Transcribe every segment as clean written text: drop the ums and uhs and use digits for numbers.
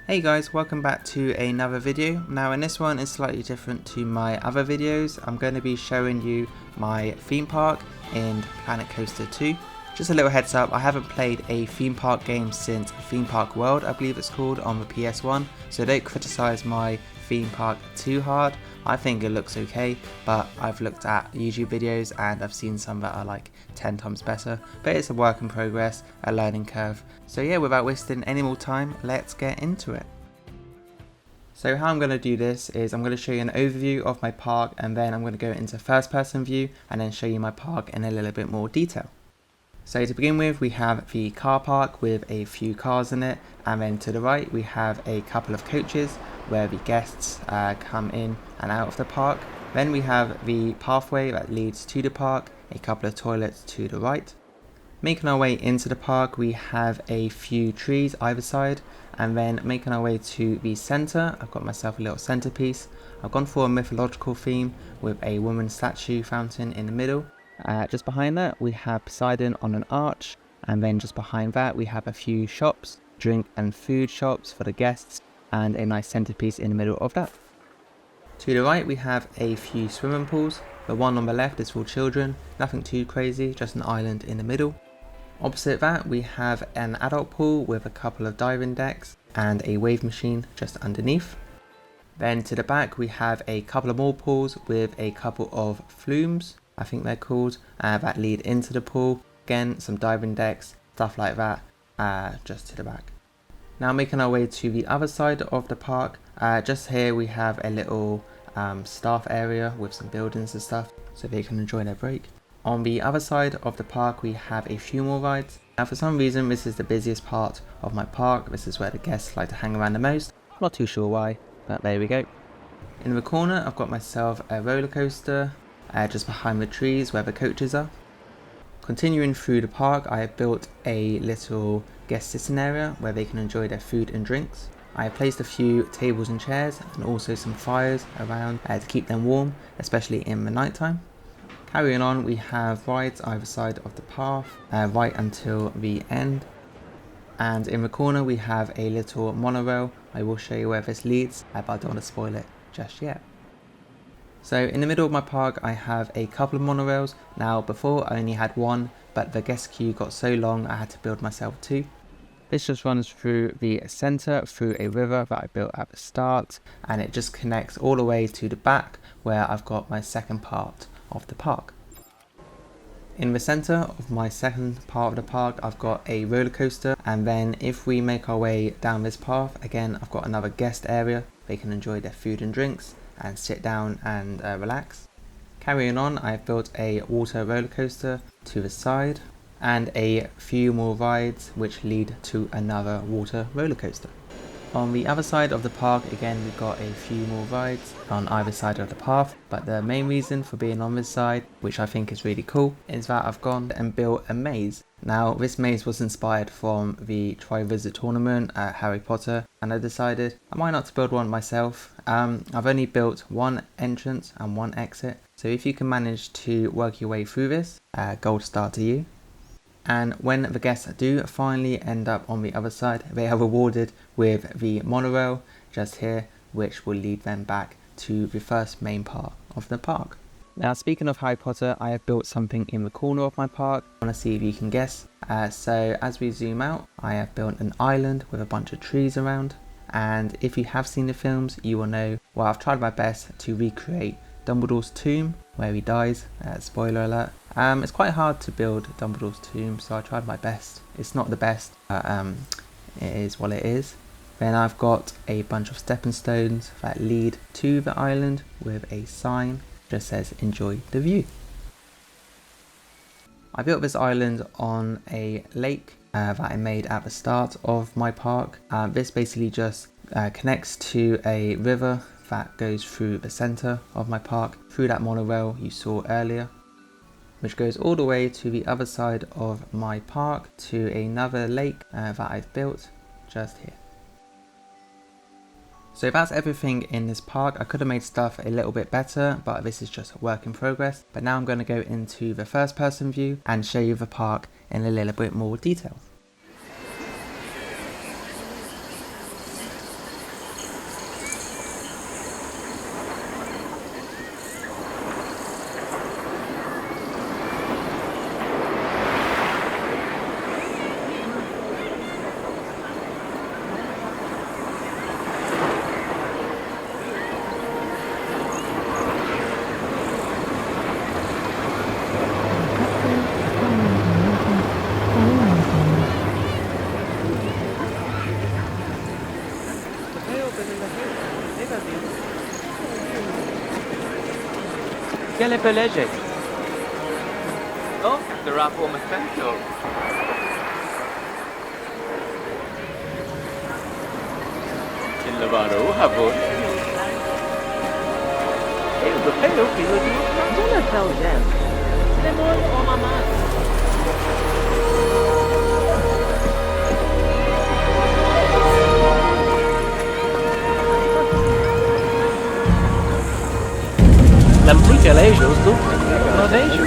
Hey guys, welcome back to another video. Now in this one is slightly different to my other videos. I'm going to be showing you my theme park in Planet Coaster 2. Just a little heads up, I haven't played a theme park game since Theme Park World, I believe it's called, on the PS1, so don't criticize my theme park too hard. I think it looks okay, but I've looked at YouTube videos and I've seen some that are like 10 times better, but it's a work in progress, a learning curve. So yeah, without wasting any more time, let's get into it. So how I'm going to do this is I'm going to show you an overview of my park, and then I'm going to go into first person view and then show you my park in a little bit more detail. So to begin with, we have the car park with a few cars in it, and then to the right we have a couple of coaches where the guests come in and out of the park. Then we have the pathway that leads to the park, a couple of toilets to the right. Making our way into the park, we have a few trees either side, and then making our way to the centre, I've got myself a little centrepiece. I've gone for a mythological theme with a woman statue fountain in the middle. Just behind that we have Poseidon on an arch, and then just behind that we have a few shops, drink and food shops for the guests, and a nice centrepiece in the middle of that. To the right we have a few swimming pools. The one on the left is for children, nothing too crazy, just an island in the middle. Opposite that we have an adult pool with a couple of diving decks and a wave machine just underneath. Then to the back we have a couple of more pools with a couple of flumes, I think they're called, that lead into the pool. Again, some diving decks, stuff like that, just to the back. Now making our way to the other side of the park, just here we have a little staff area with some buildings and stuff so they can enjoy their break. On the other side of the park we have a few more rides. Now for some reason this is the busiest part of my park, this is where the guests like to hang around the most. Not too sure why, but there we go. In the corner I've got myself a roller coaster, just behind the trees where the coaches are. Continuing through the park, I have built a little guest sitting area where they can enjoy their food and drinks. I have placed a few tables and chairs and also some fires around to keep them warm, especially in the night time. Carrying on, we have rides either side of the path, right until the end. And in the corner we have a little monorail. I will show you where this leads, but I don't want to spoil it just yet. So in the middle of my park I have a couple of monorails. Now before I only had one, but the guest queue got so long I had to build myself two. This just runs through the centre, through a river that I built at the start, and it just connects all the way to the back where I've got my second part of the park. In the centre of my second part of the park I've got a roller coaster, and then if we make our way down this path, again I've got another guest area. They can enjoy their food and drinks and sit down and relax. Carrying on, I've built a water roller coaster to the side and a few more rides which lead to another water roller coaster. On the other side of the park, again we've got a few more rides on either side of the path, but the main reason for being on this side, which I think is really cool, is that I've gone and built a maze. Now this maze was inspired from the Tri-Visit tournament at Harry Potter, and I decided I might not build one myself. I've only built one entrance and one exit, so if you can manage to work your way through this, gold star to you. And when the guests do finally end up on the other side, they are rewarded with the monorail just here, which will lead them back to the first main part of the park. Now speaking of Harry Potter, I have built something in the corner of my park. I want to see if you can guess. So as we zoom out, I have built an island with a bunch of trees around, and if you have seen the films you will know, well, I've tried my best to recreate Dumbledore's tomb where he dies, spoiler alert. It's quite hard to build Dumbledore's tomb, so I tried my best. It's not the best, but it is what it is. Then I've got a bunch of stepping stones that lead to the island with a sign that just says enjoy the view. I built this island on a lake that I made at the start of my park. This basically just connects to a river that goes through the centre of my park, through that monorail you saw earlier, which goes all the way to the other side of my park to another lake that I've built just here. So that's everything in this park. I could have made stuff a little bit better, but this is just a work in progress. But now I'm going to go into the first person view and show you the park in a little bit more detail. Quel est pelege? Oh, the rapo mecanico. Il lavoro, havon. Eu do pelo filho de uma pelege. Lemon ou mamá. L'amplica lejos do não vejo.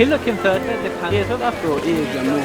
Hilla kim tøte det kan det så afro egen nu.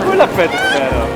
Quella fede spero.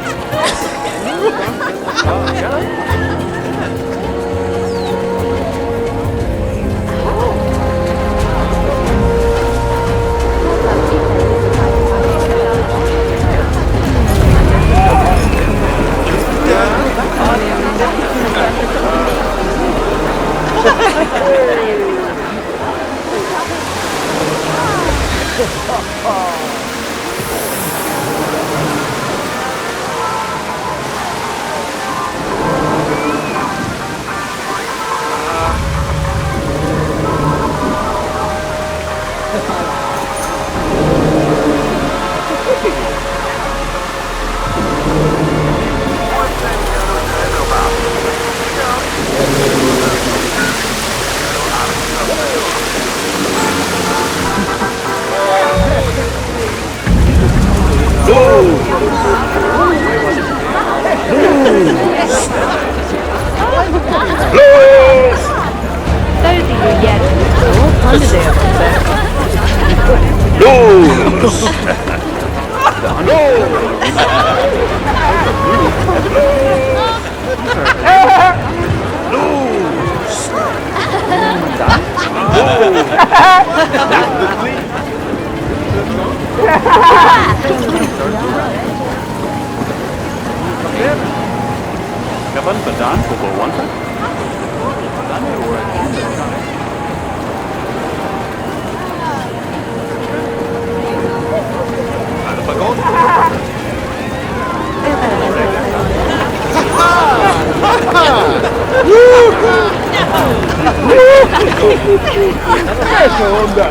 Kapan bedaan voor wanten? Dan hoor Ada pagod? Esa onda.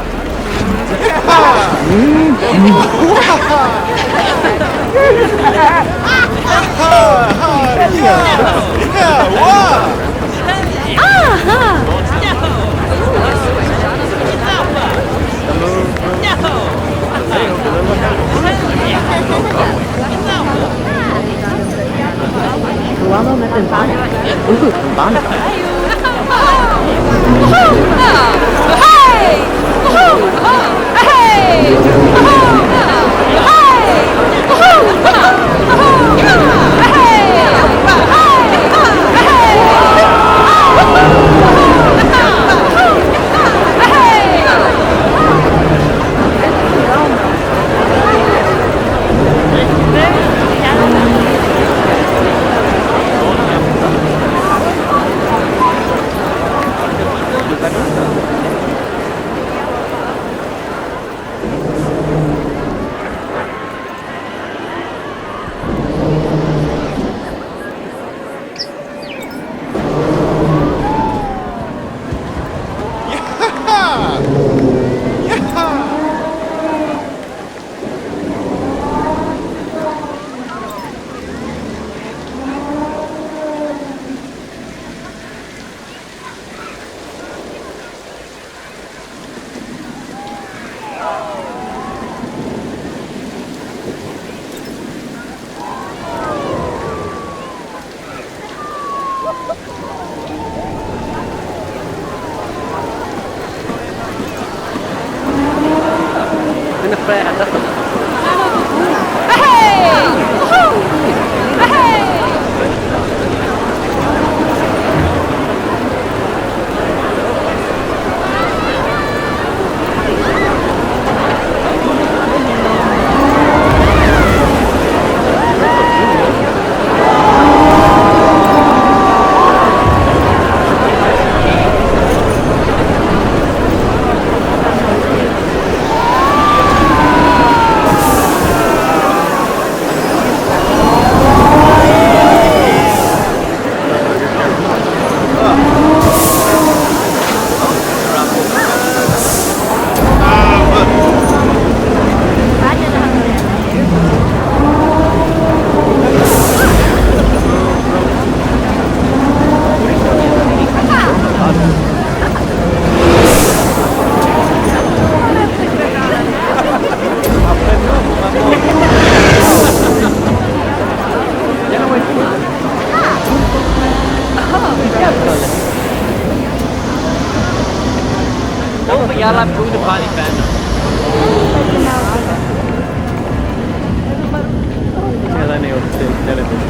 Jävla Buddha-Party fandom. Siellä ne on television.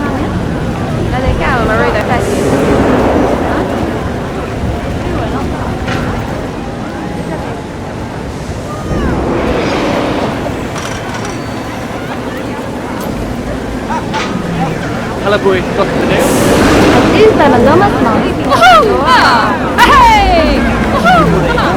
Alle cavolo, lo vedo facile. Hello, boy. Got the nail? This time I'm almost small. Woohoo! Hey! Woohoo! Come on!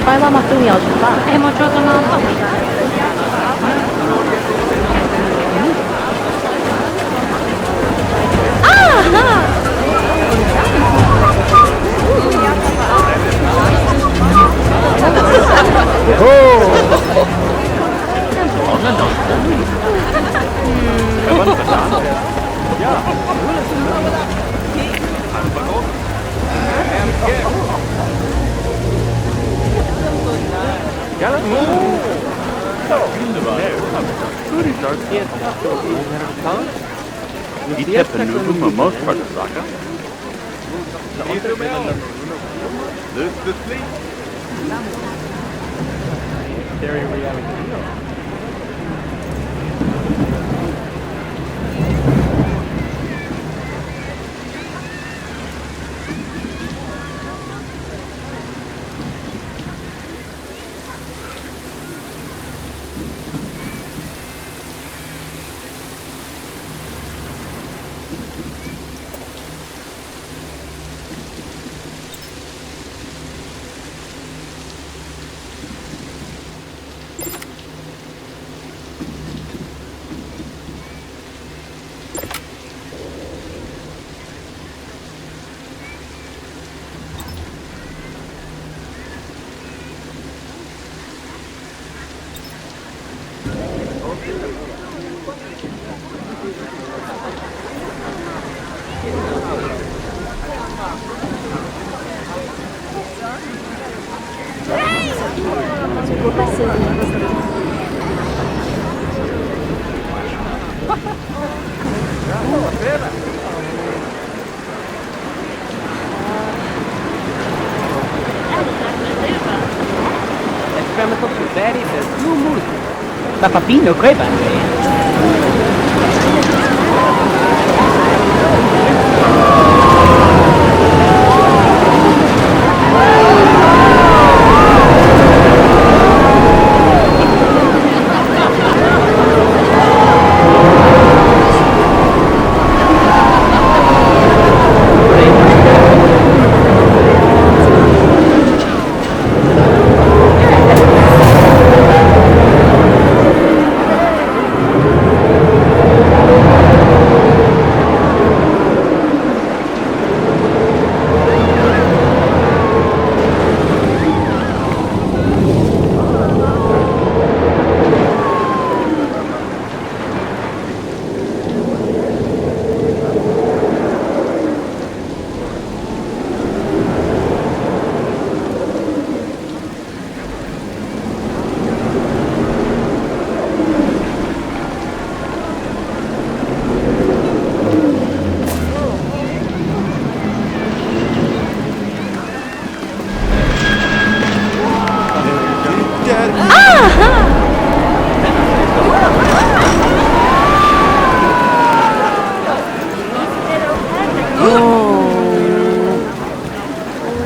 Fai la mattina oggi fa. Ma c'ho tomato. Die hebben nu doen we most part of zaken. De fleet. Dairy reality. Je peux passer. Experimental series is too moeilijk. Papapino, crepa.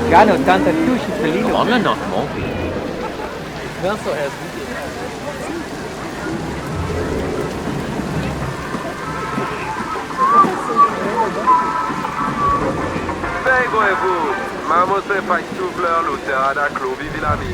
Gano tanta sushi pelino. Alla not molti. Ganso es. Fais-vous, maman se fait souffleur l'auteur à Clovis Villami.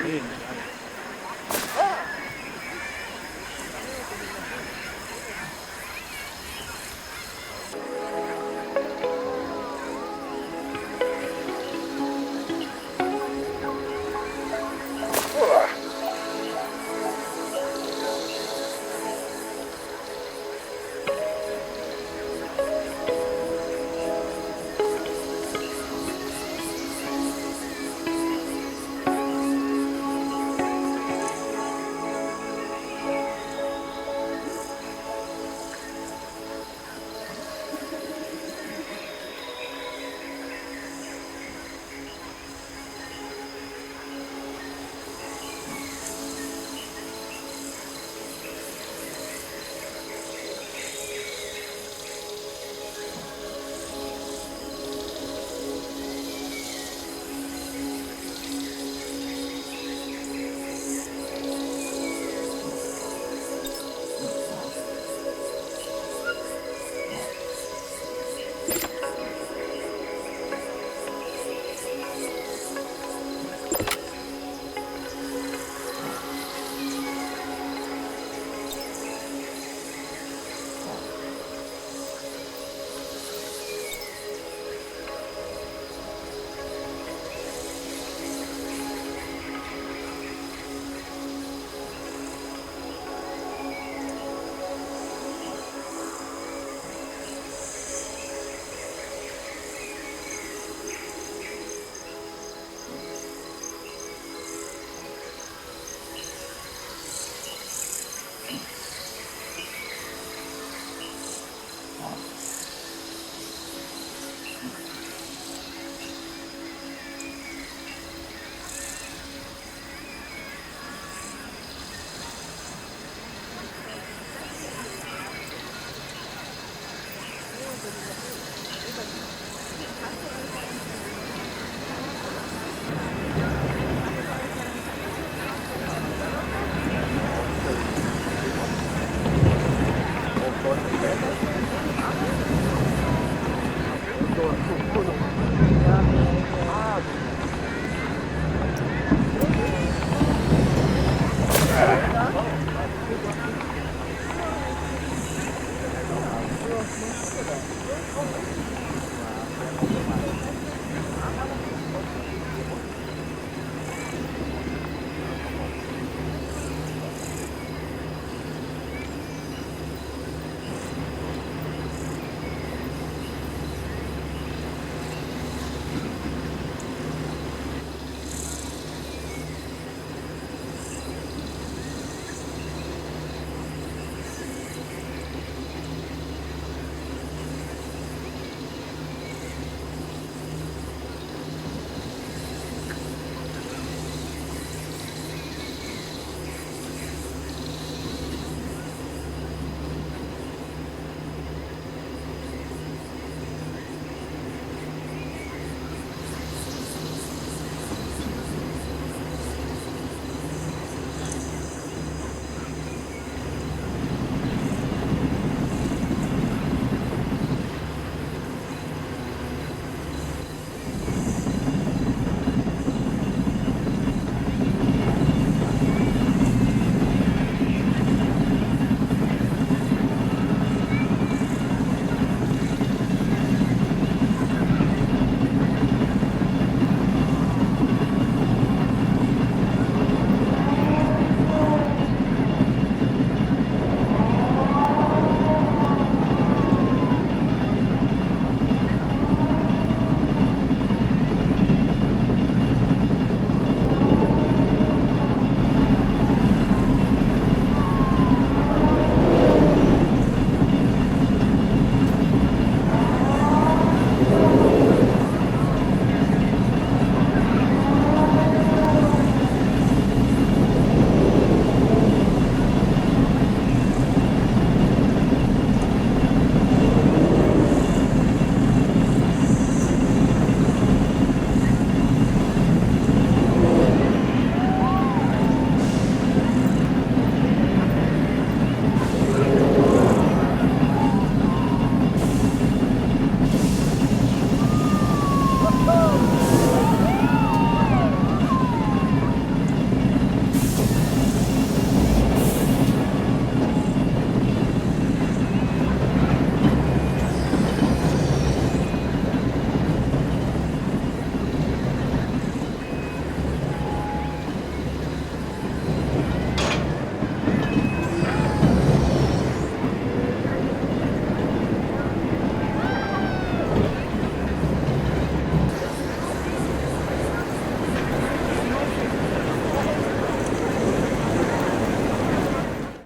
Bloom,